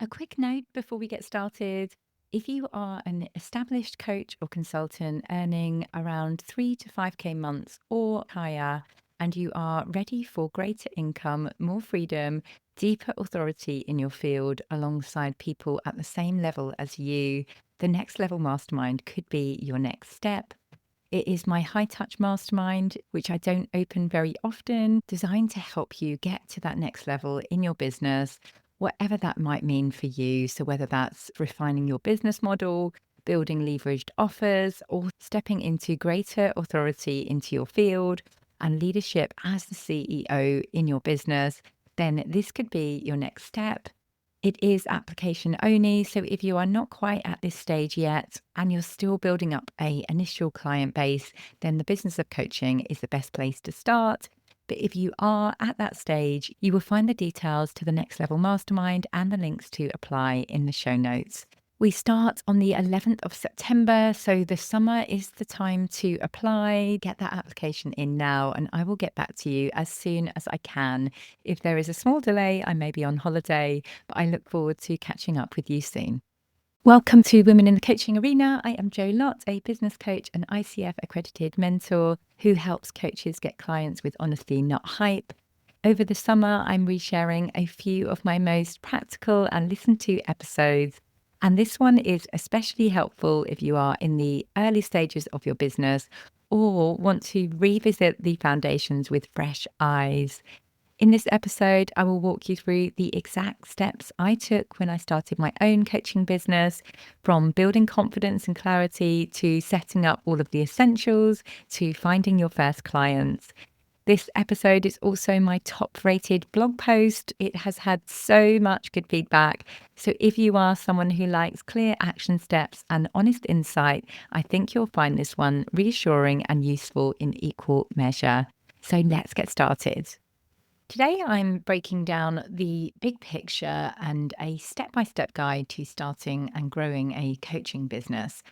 A quick note before we get started. If you are an established coach or consultant earning around 3 to 5K months or higher, and you are ready for greater income, more freedom, deeper authority in your field alongside people at the same level as you, the Next Level Mastermind could be your next step. It is my high touch mastermind, which I don't open very often, designed to help you get to that next level in your business, whatever that might mean for you. So, whether that's refining your business model, building leveraged offers, or stepping into greater authority into your field and leadership as the CEO in your business, then this could be your next step. It is application only, so if you are not quite at this stage yet and you're still building up a initial client base, then the business of coaching is the best place to start. But if you are at that stage, you will find the details to the Next Level Mastermind and the links to apply in the show notes. We start on the 11th of September, so the summer is the time to apply. Get that application in now, and I will get back to you as soon as I can. If there is a small delay, I may be on holiday, but I look forward to catching up with you soon. Welcome to Women in the Coaching Arena. I am Jo Lott, a business coach and ICF accredited mentor who helps coaches get clients with honesty, not hype. Over the summer, I'm resharing a few of my most practical and listened to episodes. And this one is especially helpful if you are in the early stages of your business or want to revisit the foundations with fresh eyes. In this episode, I will walk you through the exact steps I took when I started my own coaching business, from building confidence and clarity to setting up all of the essentials to finding your first clients. This episode is also my top rated blog post. It has had so much good feedback. So if you are someone who likes clear action steps and honest insight, I think you'll find this one reassuring and useful in equal measure. So let's get started. Today, I'm breaking down the big picture and a step by step guide to starting and growing a coaching business.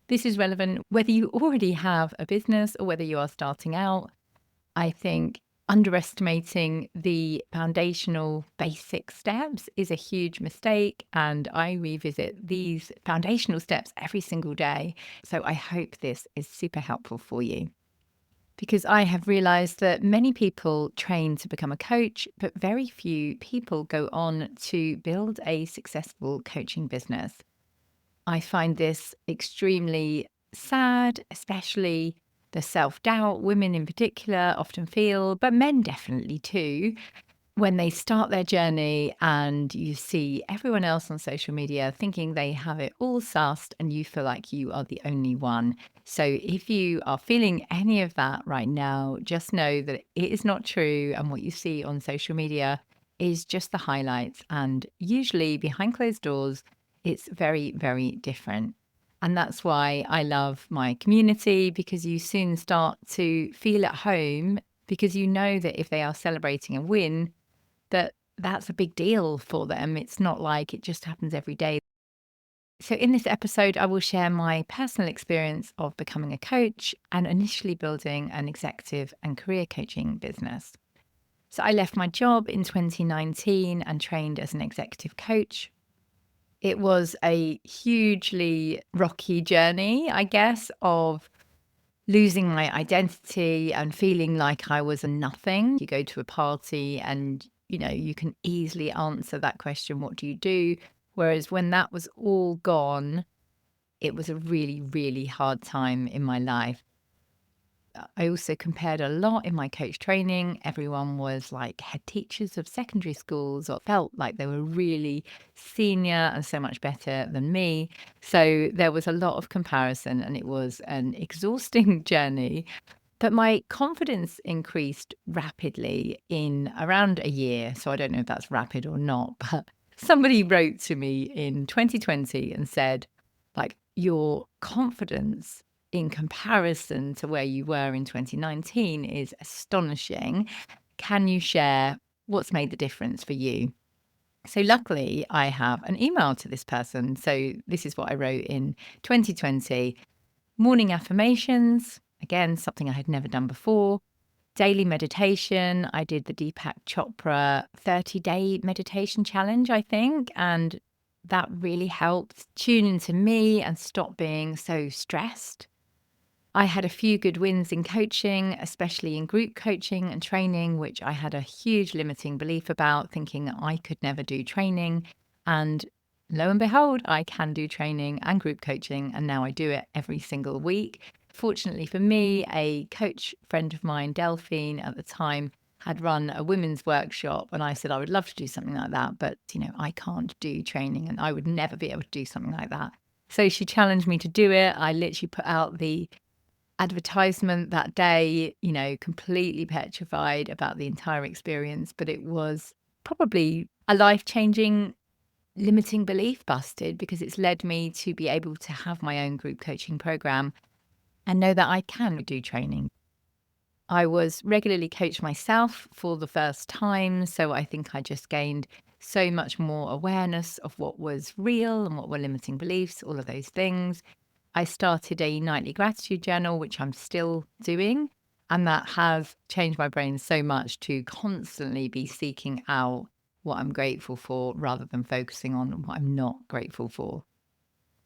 This is relevant whether you already have a business or whether you are starting out. I think underestimating the foundational basic steps is a huge mistake, and I revisit these foundational steps every single day. So I hope this is super helpful for you. Because I have realized that many people train to become a coach, but very few people go on to build a successful coaching business. I find this extremely sad, especially the self doubt women in particular often feel, but men definitely too, when they start their journey and you see everyone else on social media thinking they have it all sussed and you feel like you are the only one. So if you are feeling any of that right now, just know that it is not true. And what you see on social media is just the highlights. And usually behind closed doors, it's very, very different. And that's why I love my community, because you soon start to feel at home because you know that if they are celebrating a win, that's a big deal for them. It's not like it just happens every day. So in this episode, I will share my personal experience of becoming a coach and initially building an executive and career coaching business. So I left my job in 2019 and trained as an executive coach. It was a hugely rocky journey, I guess, of losing my identity and feeling like I was a nothing. You go to a party and, you can easily answer that question, what do you do? Whereas when that was all gone, it was a really, really hard time in my life. I also compared a lot in my coach training. Everyone was like head teachers of secondary schools or felt like they were really senior and so much better than me. So there was a lot of comparison and it was an exhausting journey. But my confidence increased rapidly in around a year. So I don't know if that's rapid or not, but somebody wrote to me in 2020 and said, like, your confidence in comparison to where you were in 2019 is astonishing. Can you share what's made the difference for you? So luckily, I have an email to this person. So this is what I wrote in 2020. Morning affirmations, again, something I had never done before. Daily meditation. I did the Deepak Chopra 30-day meditation challenge, I think. And That really helped tune into me and stop being so stressed. I had a few good wins in coaching, especially in group coaching and training, which I had a huge limiting belief about, thinking that I could never do training. And lo and behold, I can do training and group coaching, and now I do it every single week. Fortunately for me, a coach friend of mine, Delphine, at the time, had run a women's workshop, and I said I would love to do something like that, but I can't do training and I would never be able to do something like that. So she challenged me to do it. I literally put out the advertisement that day, completely petrified about the entire experience, but it was probably a life-changing limiting belief busted, because it's led me to be able to have my own group coaching program and know that I can do training. I was regularly coached myself for the first time, so I think I just gained so much more awareness of what was real and what were limiting beliefs, all of those things. I started a nightly gratitude journal, which I'm still doing. And that has changed my brain so much to constantly be seeking out what I'm grateful for rather than focusing on what I'm not grateful for.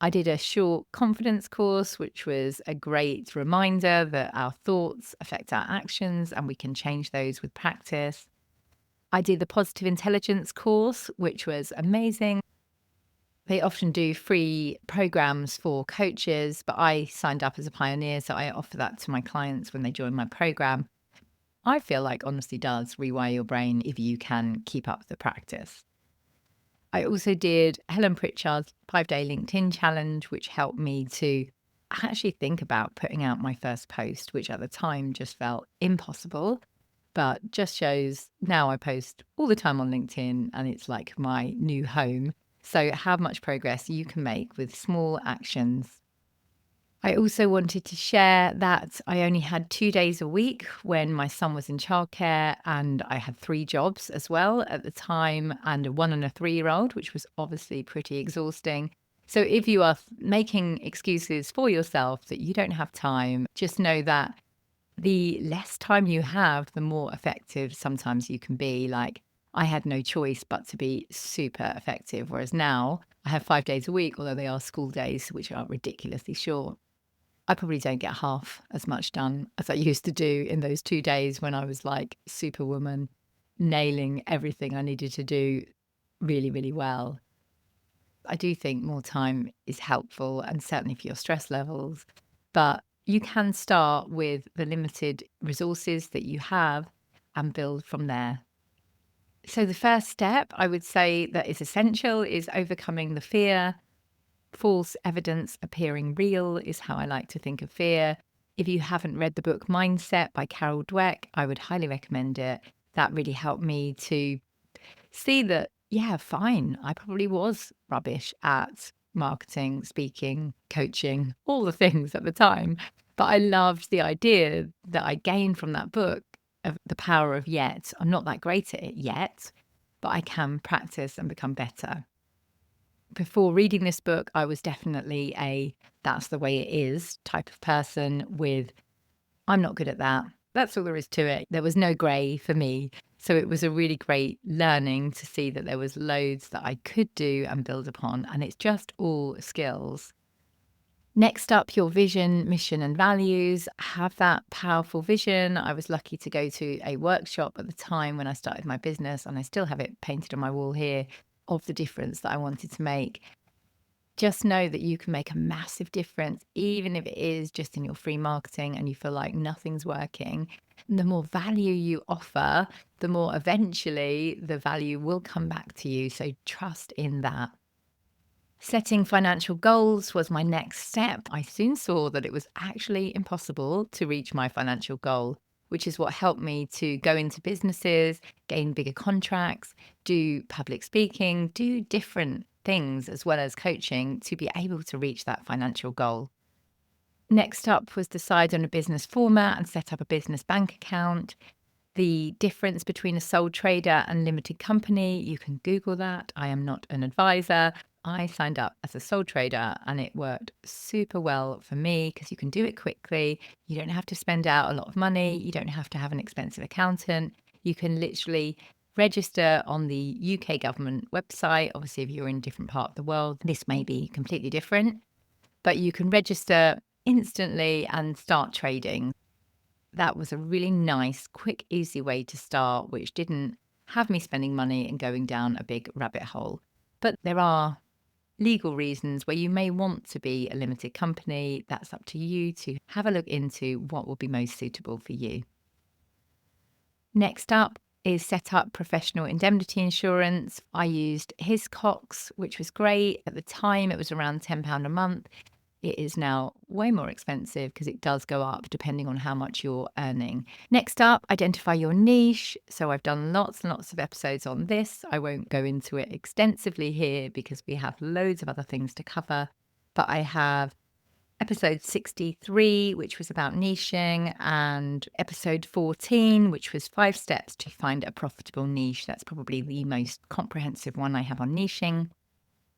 I did a short confidence course, which was a great reminder that our thoughts affect our actions and we can change those with practice. I did the positive intelligence course, which was amazing. They often do free programs for coaches, but I signed up as a pioneer, so I offer that to my clients when they join my program. I feel like honestly does rewire your brain if you can keep up the practice. I also did Helen Pritchard's 5-day LinkedIn challenge, which helped me to actually think about putting out my first post, which at the time just felt impossible, but just shows now I post all the time on LinkedIn and it's like my new home. So, how much progress you can make with small actions. I also wanted to share that I only had 2 days a week when my son was in childcare, and I had 3 jobs as well at the time, and a 1 and a 3-year-old, which was obviously pretty exhausting. So, if you are making excuses for yourself that you don't have time, just know that the less time you have, the more effective sometimes you can be. Like, I had no choice but to be super effective. Whereas now I have 5 days a week, although they are school days, which are ridiculously short. I probably don't get half as much done as I used to do in those 2 days when I was like superwoman, nailing everything I needed to do really, really well. I do think more time is helpful, and certainly for your stress levels, but you can start with the limited resources that you have and build from there. So, the first step I would say that is essential is overcoming the fear. False evidence appearing real is how I like to think of fear. If you haven't read the book Mindset by Carol Dweck, I would highly recommend it. That really helped me to see that, yeah, fine, I probably was rubbish at marketing, speaking, coaching, all the things at the time. But I loved the idea that I gained from that book of the power of yet. I'm not that great at it yet, but I can practice and become better. Before reading this book, I was definitely a that's the way it is type of person with I'm not good at that. That's all there is to it. There was no grey for me. So it was a really great learning to see that there was loads that I could do and build upon. And it's just all skills. Next up, your vision, mission, and values. Have that powerful vision. I was lucky to go to a workshop at the time when I started my business, and I still have it painted on my wall here, of the difference that I wanted to make. Just know that you can make a massive difference, even if it is just in your free marketing and you feel like nothing's working. And the more value you offer, the more eventually the value will come back to you. So trust in that. Setting financial goals was my next step. I soon saw that it was actually impossible to reach my financial goal, which is what helped me to go into businesses, gain bigger contracts, do public speaking, do different things as well as coaching to be able to reach that financial goal. Next up was decide on a business format and set up a business bank account. The difference between a sole trader and limited company, you can Google that. I am not an advisor. I signed up as a sole trader and it worked super well for me because you can do it quickly. You don't have to spend out a lot of money. You don't have to have an expensive accountant. You can literally register on the UK government website. Obviously, if you're in a different part of the world, this may be completely different, but you can register instantly and start trading. That was a really nice, quick, easy way to start, which didn't have me spending money and going down a big rabbit hole. But there are legal reasons where you may want to be a limited company. That's up to you to have a look into what will be most suitable for you. Next up is set up professional indemnity insurance. I used Hiscox, which was great. At the time, it was around £10 a month. It is now way more expensive because it does go up depending on how much you're earning. Next up, identify your niche. So I've done lots and lots of episodes on this. I won't go into it extensively here because we have loads of other things to cover. But I have episode 63, which was about niching, and episode 14, which was 5 steps to find a profitable niche. That's probably the most comprehensive one I have on niching.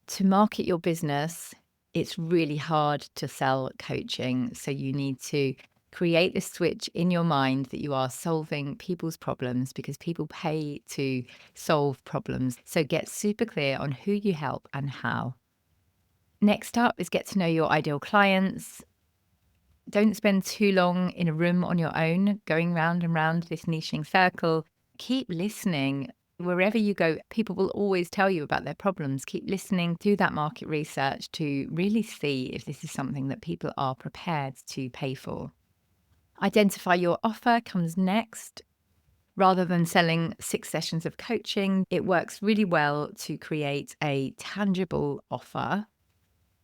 To market your business, it's really hard to sell coaching. So you need to create this switch in your mind that you are solving people's problems because people pay to solve problems. So get super clear on who you help and how. Next up is get to know your ideal clients. Don't spend too long in a room on your own, going round and round this niching circle. Keep listening. Wherever you go, people will always tell you about their problems. Keep listening, do that market research to really see if this is something that people are prepared to pay for. Identify your offer comes next. Rather than selling 6 sessions of coaching, it works really well to create a tangible offer.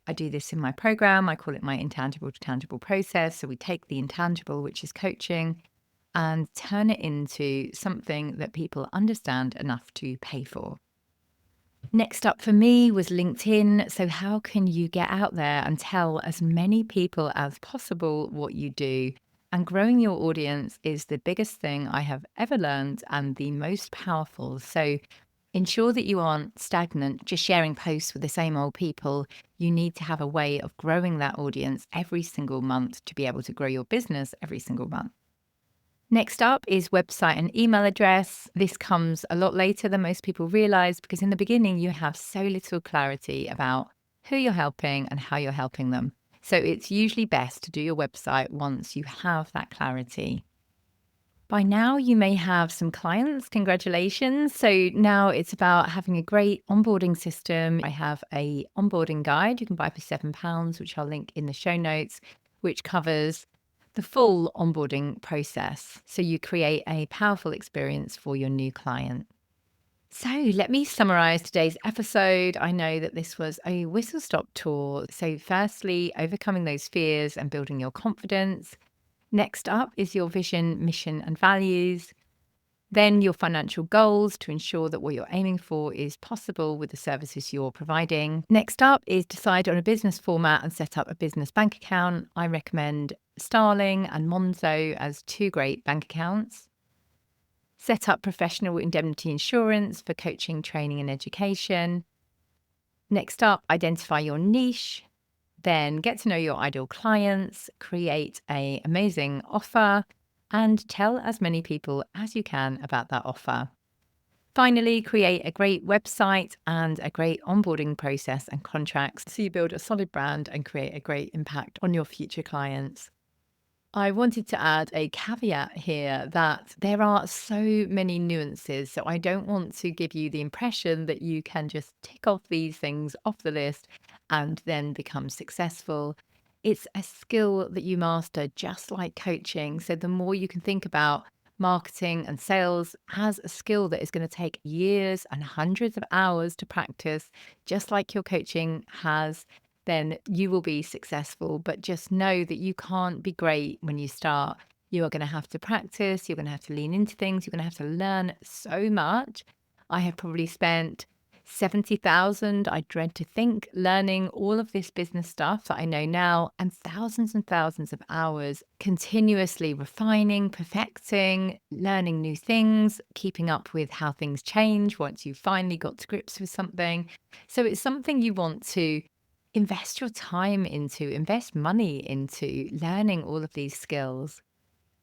I do this in my program. I call it my intangible to tangible process. So we take the intangible, which is coaching, and turn it into something that people understand enough to pay for. Next up for me was LinkedIn. So how can you get out there and tell as many people as possible what you do? And growing your audience is the biggest thing I have ever learned and the most powerful. So ensure that you aren't stagnant, just sharing posts with the same old people. You need to have a way of growing that audience every single month to be able to grow your business every single month. Next up is website and email address. This comes a lot later than most people realize because in the beginning you have so little clarity about who you're helping and how you're helping them. So it's usually best to do your website once you have that clarity. By now, you may have some clients. Congratulations. So now it's about having a great onboarding system. I have a onboarding guide you can buy for £7, which I'll link in the show notes, which covers the full onboarding process. So you create a powerful experience for your new client. So let me summarize today's episode. I know that this was a whistle-stop tour. So firstly, overcoming those fears and building your confidence. Next up is your vision, mission, and values. Then your financial goals to ensure that what you're aiming for is possible with the services you're providing. Next up is decide on a business format and set up a business bank account. I recommend Starling and Monzo as 2 great bank accounts. Set up professional indemnity insurance for coaching, training, and education. Next up, identify your niche. Then get to know your ideal clients, create an amazing offer, and tell as many people as you can about that offer. Finally, create a great website and a great onboarding process and contracts so you build a solid brand and create a great impact on your future clients. I wanted to add a caveat here that there are so many nuances. So I don't want to give you the impression that you can just tick off these things off the list and then become successful. It's a skill that you master just like coaching. So the more you can think about marketing and sales as a skill that is going to take years and hundreds of hours to practice, just like your coaching has, then you will be successful. But just know that you can't be great when you start. You are going to have to practice. You're going to have to lean into things. You're going to have to learn so much. I have probably spent 70,000, I dread to think, learning all of this business stuff that I know now, and thousands of hours continuously refining, perfecting, learning new things, keeping up with how things change once you finally got to grips with something. So it's something you want to invest your time into, invest money into learning all of these skills.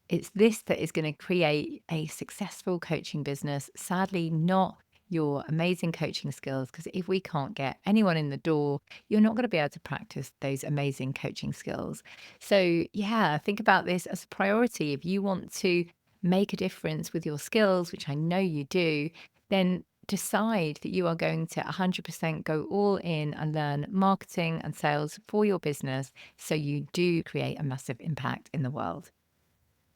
It's this that is going to create a successful coaching business. Sadly, not your amazing coaching skills, because if we can't get anyone in the door, you're not going to be able to practice those amazing coaching skills. So, yeah, think about this as a priority. If you want to make a difference with your skills, which I know you do, then decide that you are going to 100% go all in and learn marketing and sales for your business so you do create a massive impact in the world.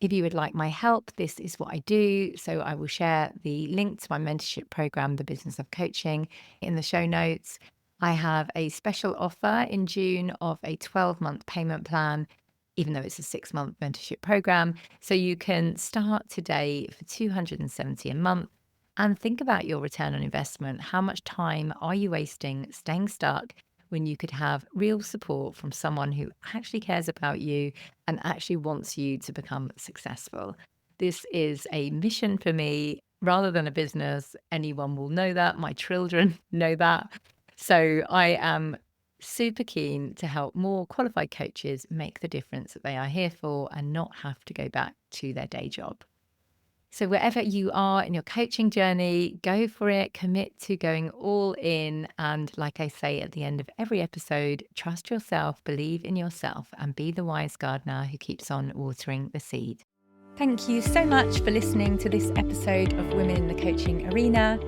If you would like my help, this is what I do. So I will share the link to my mentorship program, The Business of Coaching, in the show notes. I have a special offer in June of a 12-month payment plan, even though it's a 6-month mentorship program. So you can start today for $270 a month and think about your return on investment. How much time are you wasting staying stuck when you could have real support from someone who actually cares about you and actually wants you to become successful? This is a mission for me rather than a business. Anyone will know that. My children know that. So I am super keen to help more qualified coaches make the difference that they are here for and not have to go back to their day job. So wherever you are in your coaching journey, go for it, commit to going all in. And like I say at the end of every episode, trust yourself, believe in yourself, and be the wise gardener who keeps on watering the seed. Thank you so much for listening to this episode of Women in the Coaching Arena.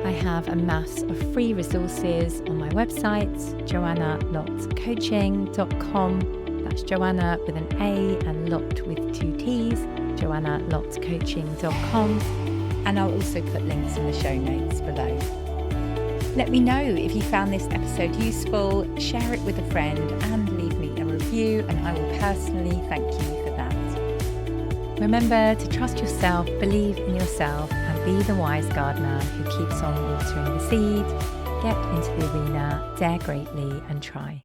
I have a mass of free resources on my website, joannalottcoaching.com. That's Joanna with an A and Lott with 2 T's, joannalottcoaching.com. And I'll also put links in the show notes below. Let me know if you found this episode useful, share it with a friend and leave me a review, and I will personally thank you for that. Remember to trust yourself, believe in yourself, and be the wise gardener who keeps on watering the seed. Get into the arena, dare greatly, and try.